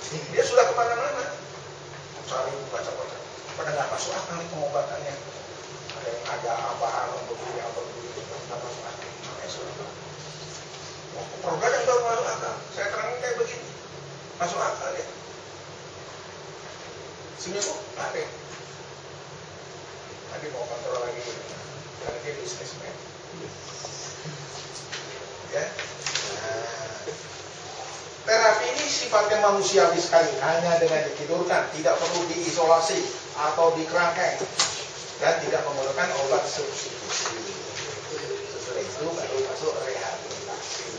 Dia sudah kemana-mana cari baca-baca, pada nggak masuk akal nih pengobatannya. Ada yang ada apa begini nggak masuk akal. Makanya sudah program yang baru masuk akal. Saya terangin kayak begini, masuk akal ya. Seminggu ada. Nanti mau kontrol lagi, karena dia bisnismen. Ya. Nah, terapi ini sifatnya manusiawi sekali, hanya dengan ditidurkan, tidak perlu diisolasi atau dikerangkeng, dan tidak memerlukan obat substitusi. Setelah itu baru masuk rehabilitasi.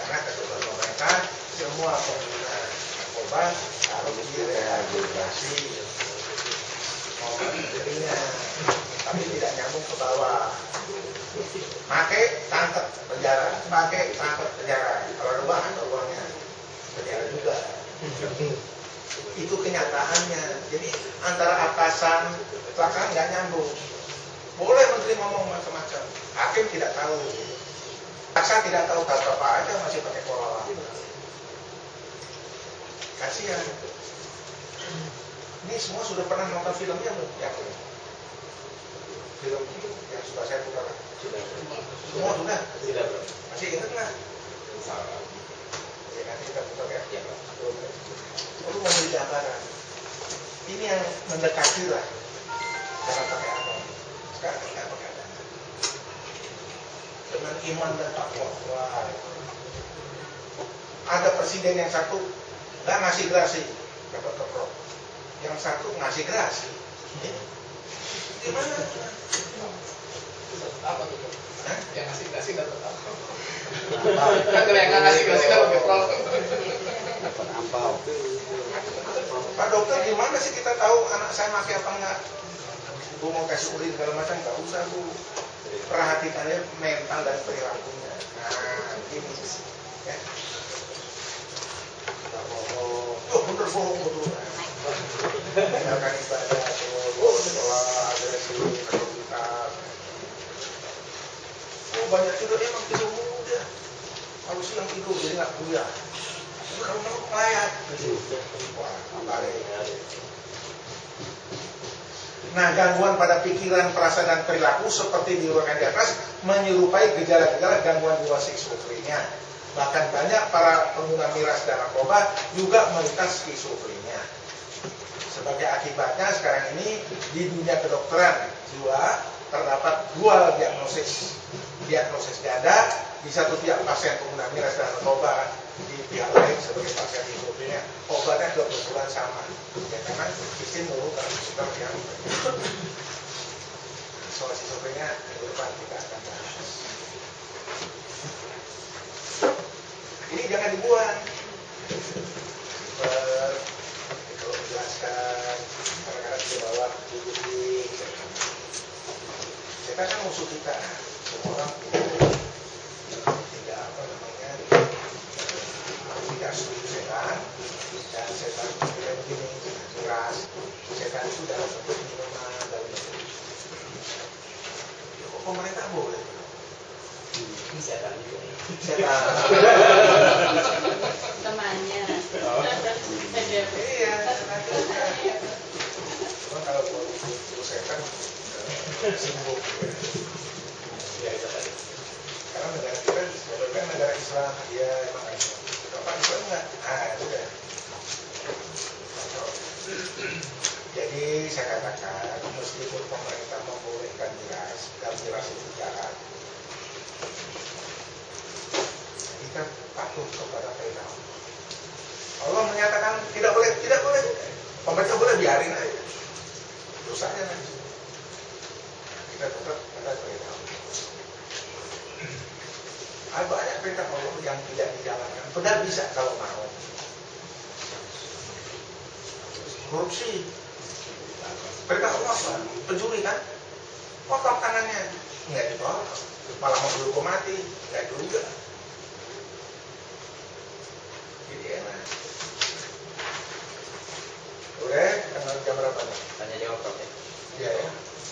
Karena ketentuan pemerintah, semua pengguna narkoba harus direhabilitasi. Jadinya, tapi tidak nyambung ke bawah. Pakai tangkap penjara, pakai tangkap penjara. Kalau ada uang, ada uangnya penjara juga. Itu kenyataannya. Jadi antara atasan, pelaksanaan nggak nyambung. Boleh menteri ngomong macam-macam, hakim tidak tahu. Jaksa tidak tahu apa aja masih pakai pola lama. Kasihan. Ini semua sudah pernah nonton filmnya belum? Ya, film itu yang sudah saya putar. Sudah. Semua sudah? Tidak, bro. Masih ingat nggak? Ya, nanti kita putar ya. Ya, bro. Lalu memberi gambaran. Ini yang mendekati lah cara pakai agama. Sekarang nggak pakai agama. Dengan iman dan takwa. Wah. Ada presiden yang satu nggak ngasih gerasi, dapat keprok. Yang satu ngasih gerasi. Gimana? Apa tuh? Yang ngasih gerasi dapat apa? Kan kalau yang ngasih gerasi dapat keprok. Dapat ampau. Pak dokter, gimana sih kita tahu anak saya pakai apa enggak? Bu mau kasih urin segala macam, nggak usah bu. Perhatikannya mental dan perilakunya. Nah, ini ya. Kita bohong, bener bohong betul. Meninggalkan ibadah, sekolah, agresi, aktivitas. Banyak tidur emang tidur muda. Kalau siang tidur jadi nggak kuliah. Tapi kalau malam melayat. Wah, balik. Nah, gangguan pada pikiran, perasaan, dan perilaku seperti diuraikan di atas menyerupai gejala-gejala gangguan jiwa skizofrenia. Bahkan banyak para pengguna miras dan narkoba juga menderita skizofrenia. Sebagai akibatnya sekarang ini di dunia kedokteran jiwa terdapat dual diagnosis. Diagnosis ganda, di satu pihak pasien pengguna miras dan narkoba, di pihak lain sebagai pasien skizofrenia. Obatnya kebetulan sama. Ya, karena izin dulu kan kita yang soal skizofrenia minggu depan kita akan bahas. Ini jangan dibuang. Kalau menjelaskan kadang-kadang di bawah diikuti. Kita kan musuh kita, semua orang tidak tidak setuju setan, dan setan tidak begini keras. Setan itu dalam bentuk minuman, dalam bentuk pemerintah boleh. Setan juga. Setan. Temannya. Iya, setan juga. Cuma kalau itu setan sibuk. Ya itu tadi. Karena negara kita sebenarnya negara Islam, dia emang Islam. Kalau Islam enggak, itu deh. Jadi saya katakan, meskipun pemerintah membolehkan miras, dan miras itu jahat, kita patuh kepada perintah. Allah menyatakan tidak boleh, tidak boleh. Pemerintah boleh, biarin aja. Dosanya nanti. Kita tetap pada perintah. Ada banyak perintah Allah yang tidak dijalankan. Benar bisa kalau mau. Korupsi. Perintah Allah apa? Pencuri kan? Potong tangannya. Enggak ditolak. Malah mau dihukum mati. Enggak juga. Jadi enak. Udah, jam berapa nih? Tanya jawab Prof. Iya ya.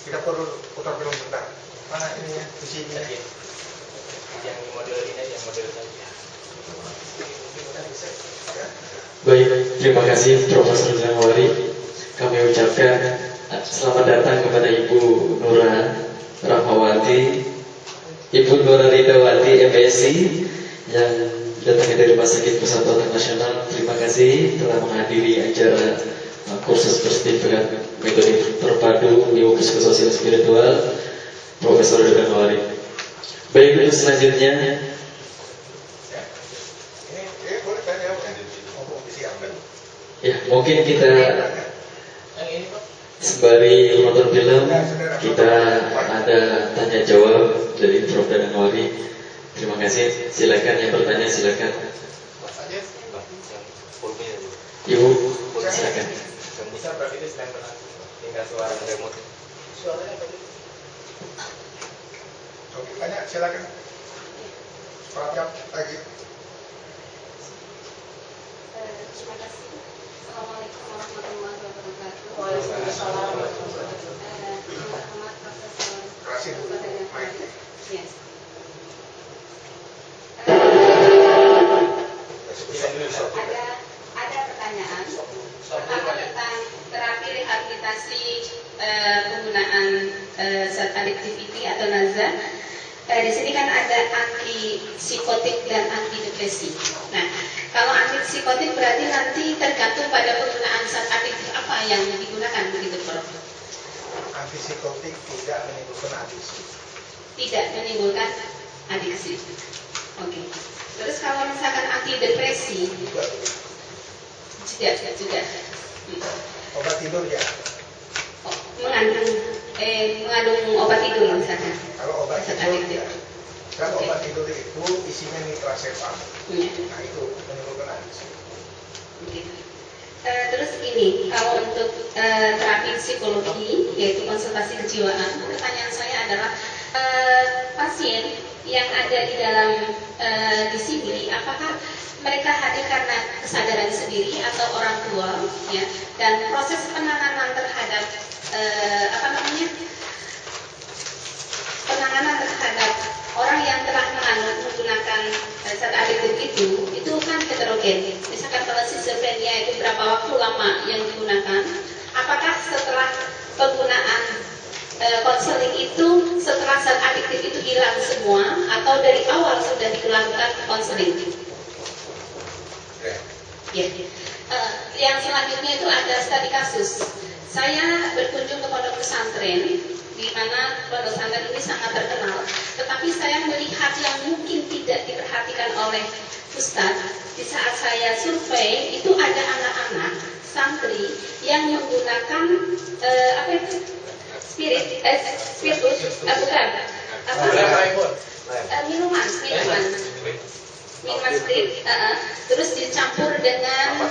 Kita perlu putar film bentar. Mana ini ya? Di sini. Yang model ini, yang model tadi. Mungkin bisa. Ya. Baik, terima kasih Profesor Jamwari. Kami ucapkan selamat datang kepada Ibu Nura Rahmawati, Ibu Nura Ridawati MSc yang datangnya dari Rumah Sakit Pusat Otak Nasional. Terima kasih telah menghadiri acara kursus bersertifikat metode terpadu ilmu psikososial spiritual Profesor Jamwari. Baik, untuk selanjutnya boleh tanya ngomong disiapkan. ya mungkin kita Yang ini Pak. sembari nonton film kita ada tanya jawab dari Prof. Danawari. Terima kasih. Silakan yang bertanya silakan. Mas aja Ibu silakan. Bisa berarti itu selain tinggal suara remote. suaranya apa? Oke, tanya silakan. Siap lagi. Terima kasih. Assalamualaikum warahmatullahi wabarakatuh. Waalaikumsalam warahmatullahi wabarakatuh. Selamat Profesor. Kasih. Baik. Yes. Ada pertanyaan pertama tentang terapi rehabilitasi penggunaan zat adiktiviti atau NAZA. Di sini kan ada anti psikotik dan anti depresi. Nah, kalau anti psikotik berarti nanti tergantung pada penggunaan zat adiktif apa yang digunakan begitu, Prof? Antipsikotik tidak menimbulkan adiksi. Tidak menimbulkan adiksi. Oke. Terus kalau misalkan anti depresi juga Obat tidur ya. mengandung obat tidur misalkan. Kalau obat Zat tidur adiktif. ya. Kan Oke. obat tidur itu isinya nitrosepan. Iya. Nah itu menimbulkan adiksi. Begitu. Terus ini, kalau untuk terapi psikologi, yaitu konsultasi kejiwaan, pertanyaan saya adalah pasien yang ada di dalam di sini, apakah mereka hadir karena kesadaran sendiri atau orang tua, ya? Dan proses penanganan terhadap penanganan terhadap orang yang telah menggunakan zat adiktif itu kan heterogen. Misalkan kalau schizophrenia itu berapa waktu lama yang digunakan? Apakah setelah penggunaan konseling itu setelah zat adiktif itu hilang semua atau dari awal sudah dilakukan konseling? Ya. Yang selanjutnya itu ada studi kasus. Saya berkunjung ke pondok pesantren, di mana pondok pesantren ini sangat terkenal. Tetapi saya melihat yang mungkin tidak diperhatikan oleh Ustadz. Di saat saya survei itu ada anak-anak santri yang menggunakan spiritus, bukan, minuman spirit, terus dicampur dengan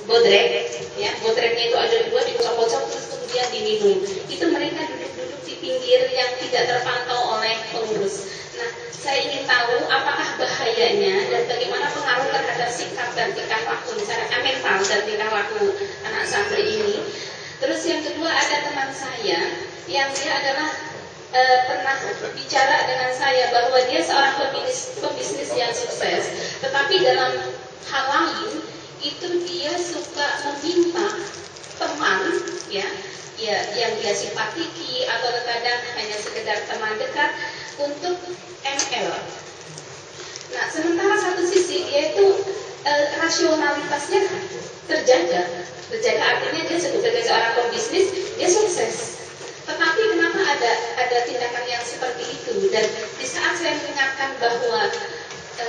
bodrek, ya, bodreknya itu ada dua, dikocok-kocok terus kemudian diminum. Itu mereka duduk-duduk di pinggir yang tidak terpantau oleh pengurus. Nah, saya ingin tahu apakah bahayanya dan bagaimana pengaruh terhadap sikap dan tingkah laku, misalnya mental dan tingkah laku anak santri ini. Terus yang kedua ada teman saya yang dia adalah pernah bicara dengan saya bahwa dia seorang pebisnis yang sukses, tetapi dalam hal lain itu dia suka meminta teman, ya yang dia simpatiki atau terkadang hanya sekedar teman dekat untuk ML. Nah, sementara satu sisi dia itu rasionalitasnya terjaga artinya dia sebagai seorang pebisnis dia sukses. Tetapi kenapa ada tindakan yang seperti itu? Dan di saat saya mengingatkan bahwa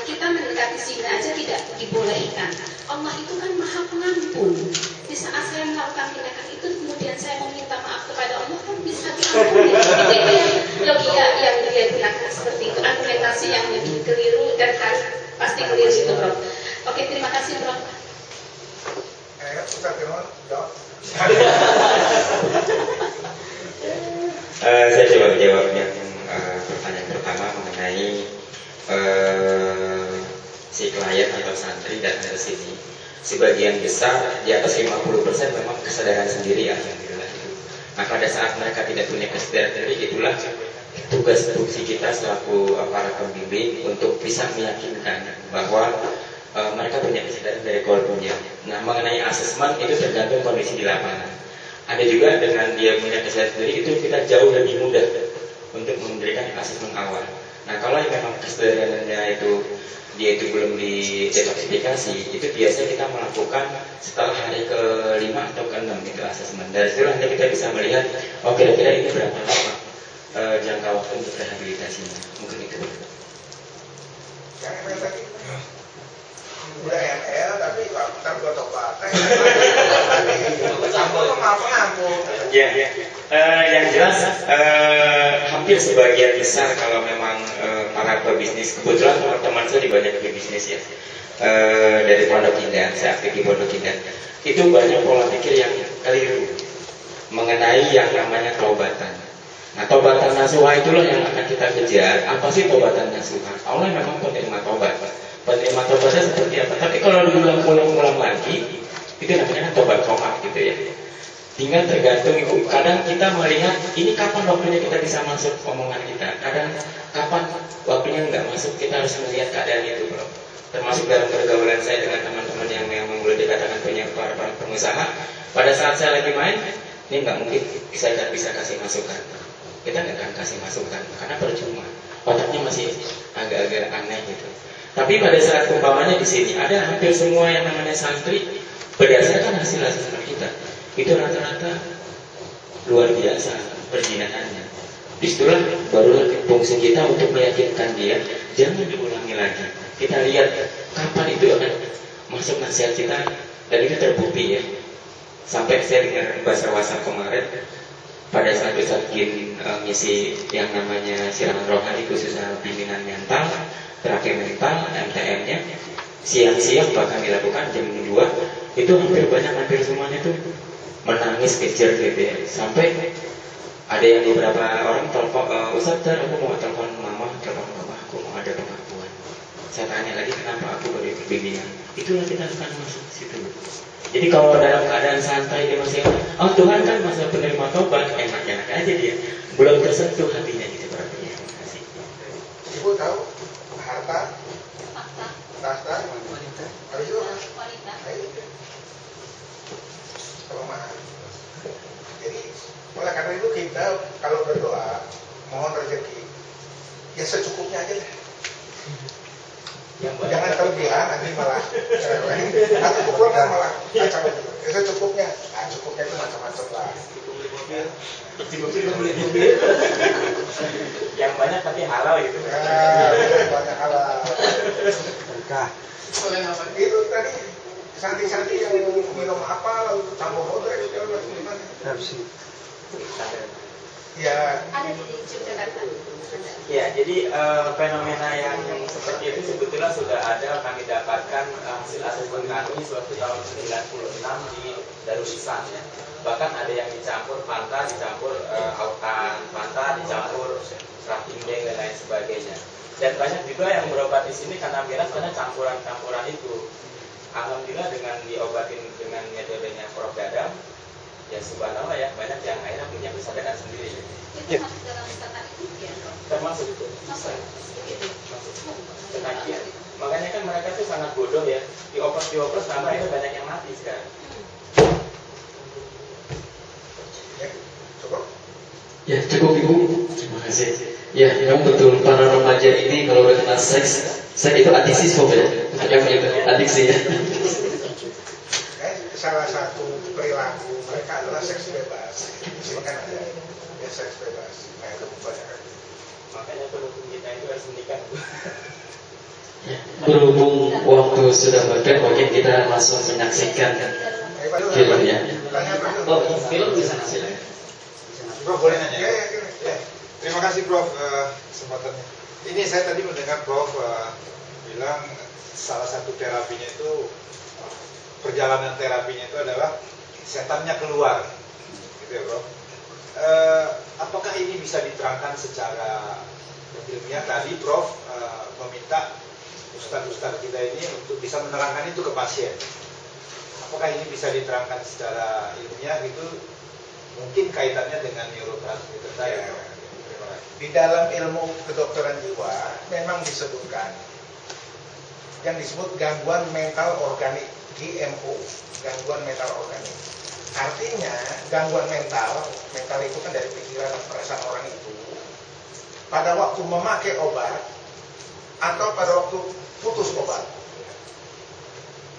kita mendekati zina aja tidak dibolehkan. Allah itu kan maha pengampun. Di saat saya melakukan tindakan itu, kemudian saya meminta maaf kepada Allah, kan bisa diampuni. Itu yang logika yang dia gunakan seperti itu, argumentasi yang lebih keliru dan harus pasti keliru itu, Prof. Oke, terima kasih, Prof. Ustaz Firman, jawab. Saya coba jawab yang pertanyaan pertama mengenai si klien atau santri datang ke sini. Sebagian besar di atas 50% memang kesadaran sendiri, alhamdulillah. Nah, pada saat mereka tidak punya kesadaran sendiri, itulah tugas fungsi kita selaku para pembimbing untuk bisa meyakinkan bahwa mereka punya kesadaran dari korbannya. Nah, mengenai asesmen itu tergantung kondisi di lapangan. Ada juga dengan dia punya kesadaran sendiri, itu kita jauh lebih mudah untuk memberikan asesmen awal. Nah, kalau yang memang kesadarannya itu dia itu belum didetoksifikasi, itu biasanya kita melakukan setelah hari ke-5 atau ke-6 itu asesmen. Dari situ nanti kita bisa melihat, oh kira-kira ini berapa lama jangka waktu untuk rehabilitasinya. Mungkin itu. Yang ML tadi udah ML tapi ntar gua tobat. Ya, yang jelas hampir sebagian besar kalau memang para pebisnis, kebetulan teman saya di banyak pebisnis ya, dari Pondok Indah, saya aktif di Pondok Indah, itu banyak pola pikir yang keliru mengenai yang namanya taubatan. Nah, taubatan nasuha itulah yang akan kita kejar. Apa sih taubatan nasuha? Allah memang penerima taubat. Penerima taubatnya seperti apa? Tapi kalau diulang-ulang lagi, itu namanya taubat komak gitu ya. Tinggal tergantung itu. Kadang kita melihat ini kapan waktunya kita bisa masuk omongan kita. Kadang kapan waktunya nggak masuk, kita harus melihat keadaan itu, bro. Termasuk dalam pergaulan saya dengan teman-teman yang boleh dikatakan punya para pengusaha. Pada saat saya lagi main, ini nggak mungkin saya nggak bisa kasih masukan. Kita nggak akan kasih masukan karena percuma, otaknya masih agak-agak aneh gitu. Tapi pada saat umpamanya di sini ada hampir semua yang namanya santri berdasarkan hasil asesmen kita itu rata-rata luar biasa perjinahannya. Disitulah barulah fungsi kita untuk meyakinkan dia jangan diulangi lagi. Kita lihat kapan itu akan masuk nasihat kita, dan itu terbukti ya. Sampai saya dengar bahasa WhatsApp kemarin, pada saat Ustaz Gin ngisi yang namanya siraman rohani khususnya bimbingan mental, terapi mental, MTM-nya, siang-siang bahkan dilakukan jam 2, itu hampir semuanya tuh menangis kejar gitu ya. Sampai ada yang beberapa orang telepon, Ustaz, aku mau telepon mama, telepon papa, aku mau ada pengakuan. Saya tanya lagi kenapa aku baru ikut bimbingan. Itulah kita akan masuk ke situ. Jadi kalau dalam keadaan santai dia masih, oh Tuhan kan masa penerima tobat, enak-enak aja dia, belum tersentuh hatinya gitu berarti ya. Kasih. Ibu tahu harta, tahta, wanita. habis itu Wanita. kelemahan. Jadi oleh karena itu kita kalau berdoa mohon rezeki ya secukupnya aja deh. Jangan kelebihan nanti malah atau kurang kan malah kacau gitu. Ya secukupnya, cukupnya itu macam-macam lah. Yang banyak tapi halal gitu. Banyak halal. Itu tadi santri-santri yang minum apa lalu campur modern segala macam gimana? Ya. Ada di Yogyakarta. Ya, jadi fenomena yang seperti itu sebetulnya sudah ada kami dapatkan hasil asesmen kami suatu tahun 96 di Darussalam ya. Bahkan ada yang dicampur panta, dicampur autan, panta, dicampur rahimdeng dan lain sebagainya. Dan banyak juga yang berobat di sini karena miras karena campuran-campuran itu. Alhamdulillah dengan diobatin dengan metodenya Prof. Dadang, ya subhanallah ya banyak yang akhirnya punya kesadaran sendiri. Itu masuk dalam kata itu ya? Termasuk itu. Masuk. Kenakian. Makanya kan mereka tuh sangat bodoh ya. Dioplos sampai akhirnya banyak yang mati sekarang. Ya cukup Ibu, terima kasih. Ya memang betul para remaja ini kalau udah kena seks itu adiksi ya, yang itu adiksi ya. Salah satu perilaku mereka adalah seks bebas. Silakan aja ya seks bebas. Kayak kebanyakan. Makanya pendukung kita itu harus menikah. Ya, berhubung waktu sudah mepet, mungkin kita langsung menyaksikan filmnya. Oh, film bisa ngasih. Prof, boleh nanya? Ya. Terima kasih Prof kesempatannya. Ini saya tadi mendengar Prof bilang salah satu terapinya itu perjalanan terapinya itu adalah setannya keluar, gitu ya Prof. Apakah ini bisa diterangkan secara ilmiah? Tadi Prof meminta ustadz-ustadz kita ini untuk bisa menerangkan itu ke pasien. Apakah ini bisa diterangkan secara ilmiah gitu? Mungkin kaitannya dengan neurotransmitter saya. Di dalam ilmu kedokteran jiwa memang disebutkan yang disebut gangguan mental organik, GMO, gangguan mental organik. Artinya gangguan mental itu kan dari pikiran dan perasaan orang itu pada waktu memakai obat atau pada waktu putus obat.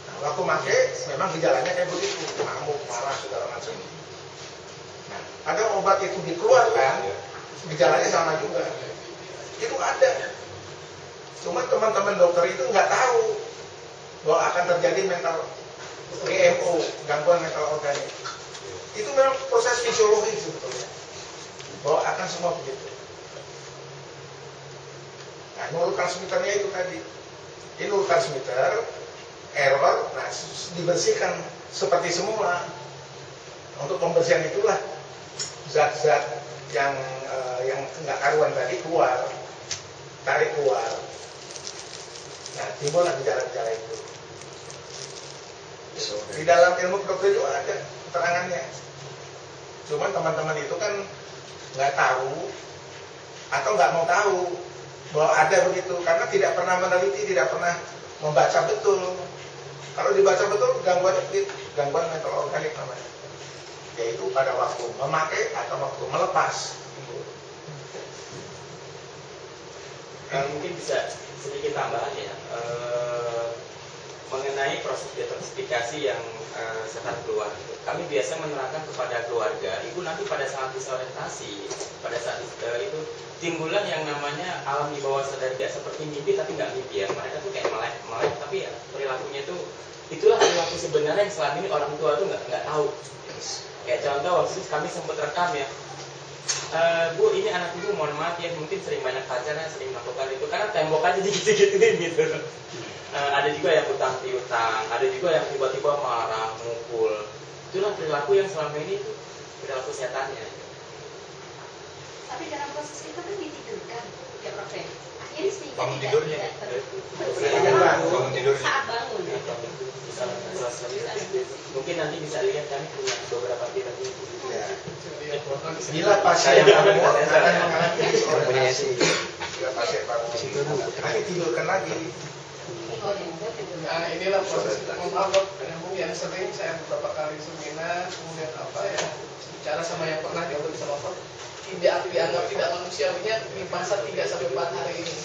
Nah, waktu pakai memang gejalanya kayak begitu, ngamuk, marah, segala macam. Nah, pada obat itu dikeluarkan, gejalanya sama juga. Itu ada. Cuma teman-teman dokter itu nggak tahu bahwa akan terjadi mental GMO, gangguan mental organik. Itu memang proses fisiologi sebetulnya, bahwa akan semua begitu. Nah, neurotransmitternya itu tadi, ini neurotransmitter error, nah dibersihkan seperti semua. Untuk pembersihan itulah zat-zat yang nggak karuan tadi keluar, tarik keluar. Nah, timbullah gejala-gejala itu. Di dalam ilmu kedokteran juga ada keterangannya. Cuman teman-teman itu kan nggak tahu atau nggak mau tahu bahwa ada begitu, karena tidak pernah meneliti, tidak pernah membaca betul. Kalau dibaca betul, gangguan mental organik namanya. Yaitu pada waktu memakai atau waktu melepas. Mungkin bisa sedikit tambahan ya, mengenai proses detoksifikasi yang setelah keluar. Kami biasa menerangkan kepada keluarga, ibu nanti pada saat disorientasi, pada saat itu timbulan yang namanya alam di bawah sadar, tidak seperti mimpi tapi nggak mimpi ya. Mereka tuh kayak melek tapi ya perilakunya tuh itulah perilaku sebenarnya yang selama ini orang tua tuh nggak tahu. Kayak contoh waktu itu kami sempat rekam ya, Bu ini anak ibu mohon maaf ya mungkin sering banyak pacaran, sering melakukan itu karena tembok aja gitu-gituin gitu. Ada juga yang utang piutang, ada juga yang tiba-tiba marah, mukul. Itulah perilaku yang selama ini itu perilaku setannya. Tapi dalam proses itu kan ditidurkan, ya Prof. Akhirnya sehingga bangun tidak tidurnya. bangun tidurnya. saat bangun. Mungkin nanti bisa lihat kami punya beberapa tipe itu. Ya. Bila pasien bangun akan mengalami disorientasi. Bila pasien bangun, nanti tidurkan lagi. Nah inilah proses, mohon maaf Dok, yang sering saya beberapa kali seminar, kemudian apa ya, bicara sama yang pernah diobati sama Prof, tidak dianggap tidak manusiawinya di masa 3-4 hari ini.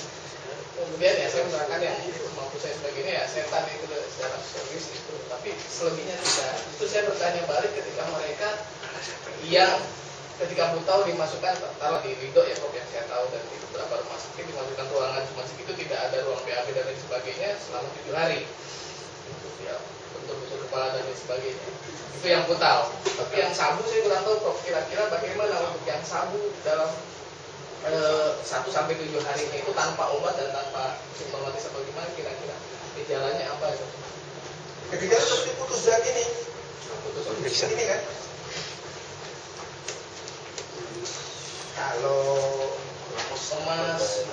Kemudian ya saya menerangkan yang mampu saya sebagainya ya setan itu secara psikologis itu, tapi selebihnya tidak. Itu saya bertanya balik ketika mereka yang ketika tahu dimasukkan taruh di Ridho ya Prof yang saya tahu, dan di beberapa rumah sakit dimasukkan ruangan cuma segitu, tidak ada ruang BAB dan lain sebagainya selama 7 hari. Ya, bentuk-bentuk kepala dan lain sebagainya. Itu yang tahu. Tapi yang sabu saya kurang tahu Prof, kira-kira bagaimana untuk yang sabu dalam 1-7 harinya itu tanpa obat dan tanpa simptomatis atau gimana, kira-kira gejalanya apa itu? Gejala seperti putus zat ini. Putus ini kan. Kalau Lemas,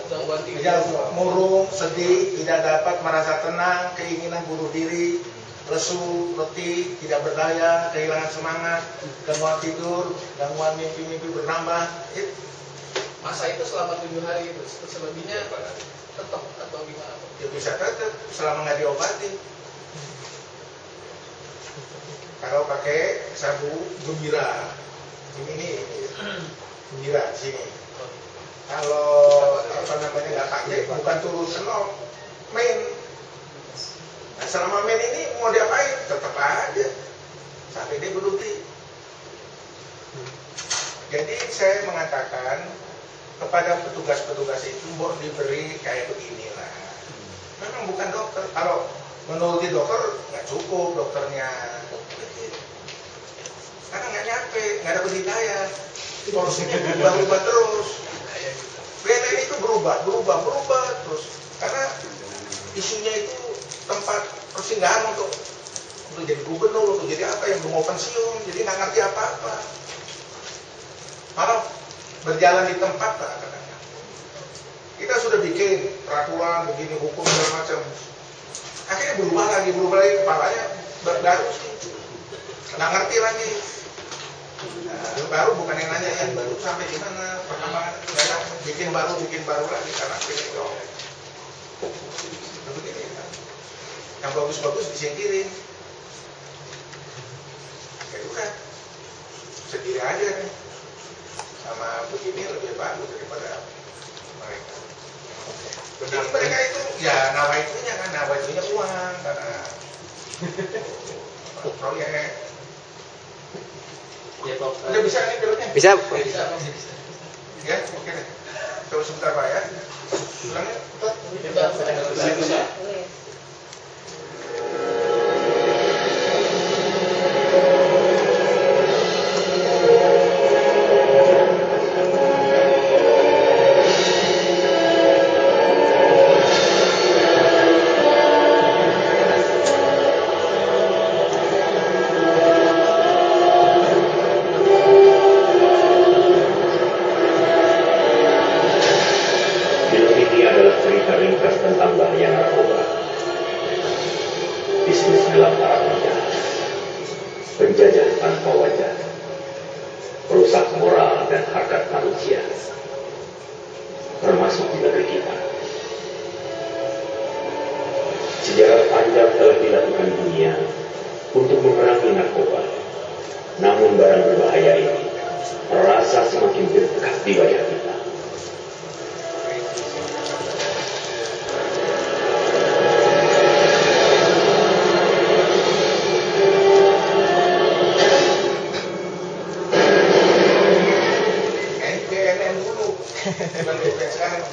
gangguan tidur, gejala murung, sedih, tidak dapat merasa tenang, keinginan bunuh diri, lesu, letih, tidak berdaya, kehilangan semangat, gangguan tidur, gangguan mimpi-mimpi bertambah. masa itu selama 7 hari itu, selebihnya tetap atau gimana? Ya bisa tetap selama nggak diobati. Kalau pakai sabu gembira, ini gembira di sini. Kalau apa namanya nggak pakai, bukan turun ke nol, main. Nah, selama main ini mau diapain? Tetap aja sampai dia berhenti. Jadi saya mengatakan kepada petugas-petugas itu mau diberi kayak beginilah. Memang bukan dokter. Kalau menurut dokter nggak cukup dokternya. Karena nggak nyampe, nggak ada hidayah. Solusinya berubah-ubah terus. BNN itu berubah terus. Karena isunya itu tempat persinggahan untuk jadi gubernur, untuk jadi apa yang belum mau pensiun, jadi nggak ngerti apa-apa. Malah berjalan di tempat lah katanya. Kita sudah bikin peraturan begini, hukum segala macam. Akhirnya berubah lagi kepalanya baru sih. Nggak ngerti lagi. Nah, baru bukan yang nanya yang baru sampai di mana perkembangan, bikin baru lagi karena pilih dong. yang bagus-bagus disingkirin. Ya udah, sendiri aja nih. Sama begini lebih bagus daripada mereka. Jadi mereka itu, ya nawa itunya kan, nawa itunya uang karena proyek. Ya, Pak. Udah bisa nih pilotnya? Bisa. Ya, oke deh. Coba sebentar Pak ya. Ulangnya, Pak. Bisa. Film ini adalah cerita ringkas tentang bahaya narkoba, bisnis gelap para penjahat, penjajah tanpa wajah, perusak moral dan harkat manusia, termasuk di negeri kita. Sejarah panjang telah dilakukan dunia untuk memerangi narkoba, namun barang berbahaya ini terasa semakin dekat di wajah kita. NPNN dulu, bukan BPN sekarang.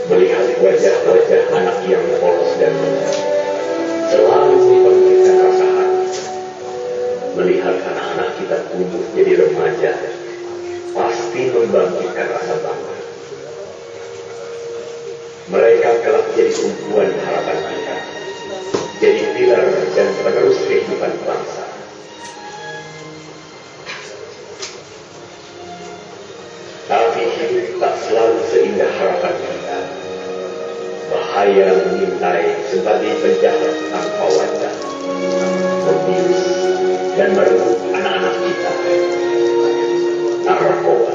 Melihat wajah-wajah anak yang polos dan muda selalu membangkitkan rasa hati. Melihat anak-anak kita tumbuh jadi remaja pasti membangkitkan rasa bangga. Mereka kelak jadi tumpuan harapan kita, jadi pilar dan penerus kehidupan bangsa. Tapi hidup tak selalu seindah harapan kita. Bahaya mengintai sebagai penjahat tanpa wajah, membius dan merebut anak-anak kita. Narkoba.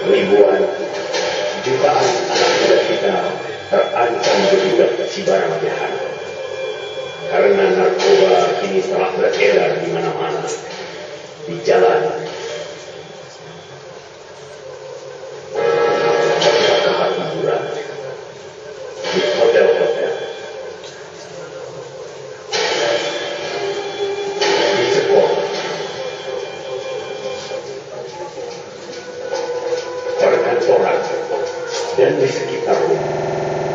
Ribuan, jutaan anak muda kita terancam berbudak si barang jahat. Karena narkoba kini telah beredar di mana-mana, di jalan, tempat hiburan, di hotel-hotel, di sekolah, perkantoran, dan di sekitar rumah.